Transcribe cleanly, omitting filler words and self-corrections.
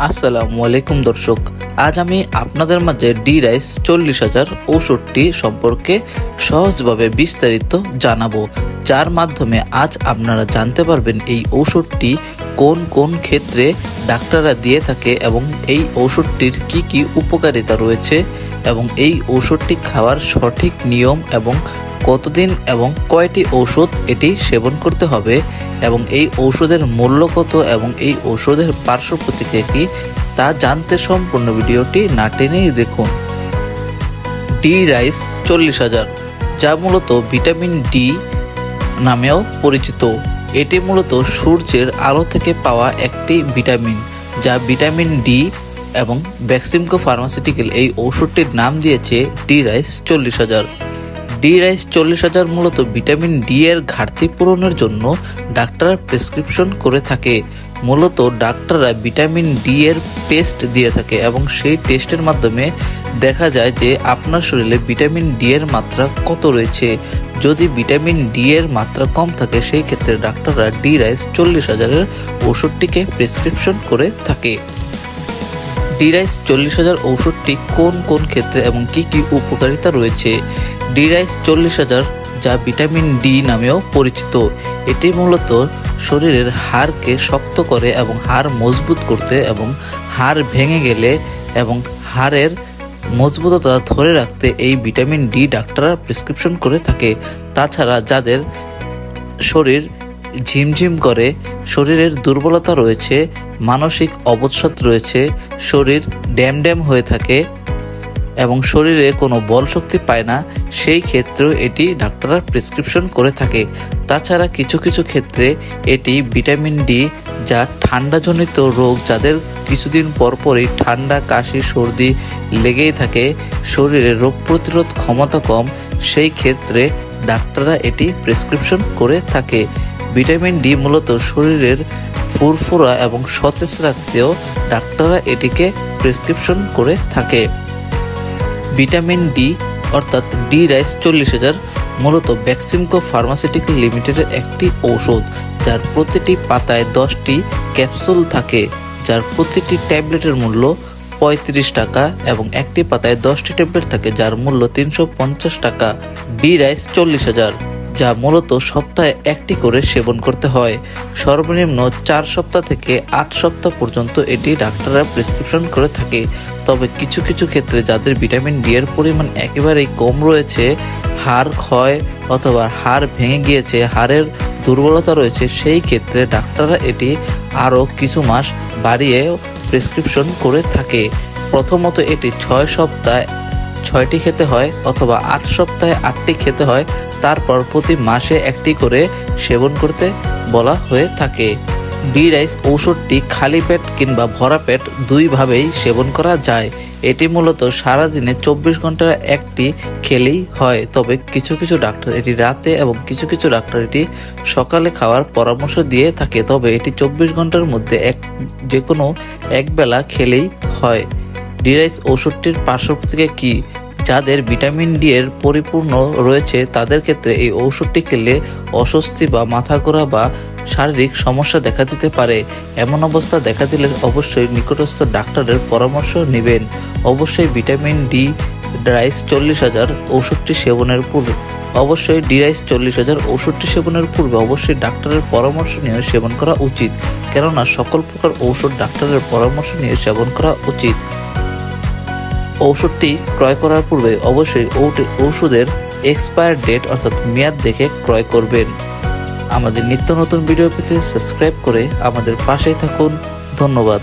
আসসালামু আলাইকুম দর্শক, আজ আমি আপনাদের মাঝে ডি রাইস 40,000 ঔষধটি সম্পর্কে সহজভাবে বিস্তারিত জানাবো, যার মাধ্যমে আজ আপনারা জানতে পারবেন এই ঔষধটি কোন কোন ক্ষেত্রে ডাক্তাররা দিয়ে থাকে এবং এই ঔষধটির কি কি উপকারিতা রয়েছে এবং এই ঔষধটি খাওয়ার সঠিক নিয়ম এবং কতদিন এবং কয়টি ঔষধ এটি সেবন করতে হবে এবং এই ঔষধের মূল্য কত এবং এই ঔষধের পার্শ্ব প্রতিক্রিয়া কি তা জানতে সম্পূর্ণ ভিডিওটি না টেনেই দেখুন। ডি রাইস 40,000, যা মূলত ভিটামিন ডি নামেও পরিচিত। এটি মূলত সূর্যের আলো থেকে পাওয়া একটি ভিটামিন, যা ভিটামিন ডি, এবং বেক্সিমকো ফার্মাসিউটিক্যাল এই ঔষধটির নাম দিয়েছে ডি রাইস 40,000। ডি রাইস 40,000 মূলত ভিটামিন ডি এর ঘাটতি পূরণের জন্য ডাক্তাররা প্রেসক্রিপশন করে থাকে। মূলত ডাক্তাররা ভিটামিন ডি এর টেস্ট দিয়ে থাকে এবং সেই টেস্টের মাধ্যমে দেখা যায় যে আপনার শরীরে ভিটামিন ডি এর মাত্রা কত রয়েছে। যদি ভিটামিন ডি এর মাত্রা কম থাকে সেই ক্ষেত্রে ডাক্তাররা ডি রাইস 40,000 ওষুধটিকে প্রেসক্রিপশন করে থাকে। ডি রাইস 40,000 ঔষধটি কোন কোন ক্ষেত্রে এবং কি কি উপকারিতা রয়েছে। ডি রাইস 40,000, যা ভিটামিন ডি নামেও পরিচিত, এটি মূলত শরীরের হাড়কে শক্ত করে এবং হাড় মজবুত করতে এবং হাড় ভেঙে গেলে এবং হাড়ের মজবুততা ধরে রাখতে এই ভিটামিন ডি ডাক্তাররা প্রেসক্রিপশন করে থাকে। তাছাড়া যাদের শরীর ঝিমঝিম করে, শরীরের দুর্বলতা রয়েছে, মানসিক অবসাদ রয়েছে, শরীর ড্যাম হয়ে থাকে এবং শরীরে কোনো বল শক্তি পায় না, সেই ক্ষেত্রেও এটি ডাক্তাররা প্রেসক্রিপশন করে থাকে। তাছাড়া কিছু কিছু ক্ষেত্রে এটি ভিটামিন ডি, যা ঠান্ডাজনিত রোগ, যাদের কিছুদিন পরপরই ঠান্ডা, কাশি, সর্দি লেগেই থাকে, শরীরে রোগ প্রতিরোধ ক্ষমতা কম, সেই ক্ষেত্রে ডাক্তাররা এটি প্রেসক্রিপশন করে থাকে। ভিটামিন ডি মূলত শরীরের ফুরফুরা এবং সতেজ রাখতেও ডাক্তাররা এটিকে প্রেসক্রিপশন করে থাকে। ভিটামিন ডি অর্থাৎ ডি রাইস 40,000 মূলত বেক্সিমকো ফার্মাসিউটিক্যাল লিমিটেডের একটি ঔষধ, যার প্রতিটি পাতায় 10টি ক্যাপসুল থাকে, যার প্রতিটি ট্যাবলেটের মূল্য 35 টাকা এবং একটি পাতায় 10টি ট্যাবলেট থাকে, যার মূল্য 350 টাকা। ডি রাইস 40,000, যা মূলত সপ্তাহে একটি করে সেবন করতে হয়। সর্বনিম্ন 4 সপ্তাহ থেকে 8 সপ্তাহ পর্যন্ত এটি ডাক্তাররা প্রেসক্রিপশন করে থাকে। তবে কিছু কিছু ক্ষেত্রে যাদের ভিটামিন ডি এর পরিমাণ একেবারেই কম রয়েছে, হাড় ক্ষয় অথবা হাড় ভেঙে গিয়েছে, হাড়ের দুর্বলতা রয়েছে, সেই ক্ষেত্রে ডাক্তাররা এটি আরও কিছু মাস বাড়িয়ে প্রেসক্রিপশন করে থাকে। প্রথমত এটি 6 সপ্তাহে 6টি খেতে হয় অথবা 8 সপ্তাহে 8টি খেতে হয়, তারপর প্রতি মাসে একটি করে সেবন করতে বলা হয়ে থাকে। ডি রাইস ঔষধটি খালি পেট কিংবা ভরা পেট দুইভাবেই সেবন করা যায়। এটি মূলত সারাদিনে 24 ঘন্টা একটি খেলেই হয়, তবে কিছু কিছু ডাক্তার এটি রাতে এবং কিছু কিছু ডাক্তার এটি সকালে খাওয়ার পরামর্শ দিয়ে থাকে। তবে এটি 24 ঘন্টার মধ্যে যে কোনো এক বেলা খেলেই হয়। ডি রাইস ঔষধটির পার্শ্ব প্রতিক্রিয়া কি? যাদের ভিটামিন ডি এর পরিপূর্ণ রয়েছে তাদের ক্ষেত্রে এই ঔষধটি খেলে অস্বস্তি বা মাথা ঘোরা বা শারীরিক সমস্যা দেখা দিতে পারে। এমন অবস্থা দেখা দিলে অবশ্যই নিকটস্থ ডাক্তারের পরামর্শ নেবেন। অবশ্যই ভিটামিন ডি রাইস 40,000 ঔষধটি সেবনের পূর্বে ডি রাইস 40,000 ঔষধটি সেবনের পূর্বে অবশ্যই ডাক্তারের পরামর্শ নিয়ে সেবন করা উচিত, কেননা সকল প্রকার ঔষধ ডাক্তারের পরামর্শ নিয়ে সেবন করা উচিত। ঔষধটি ক্রয় করার পূর্বে অবশ্যই ঔষধের এক্সপায়ার ডেট অর্থাৎ মেয়াদ দেখে ক্রয় করবেন। আমাদের নিত্য নতুন ভিডিও পেতে সাবস্ক্রাইব করে আমাদের পাশেই থাকুন। ধন্যবাদ।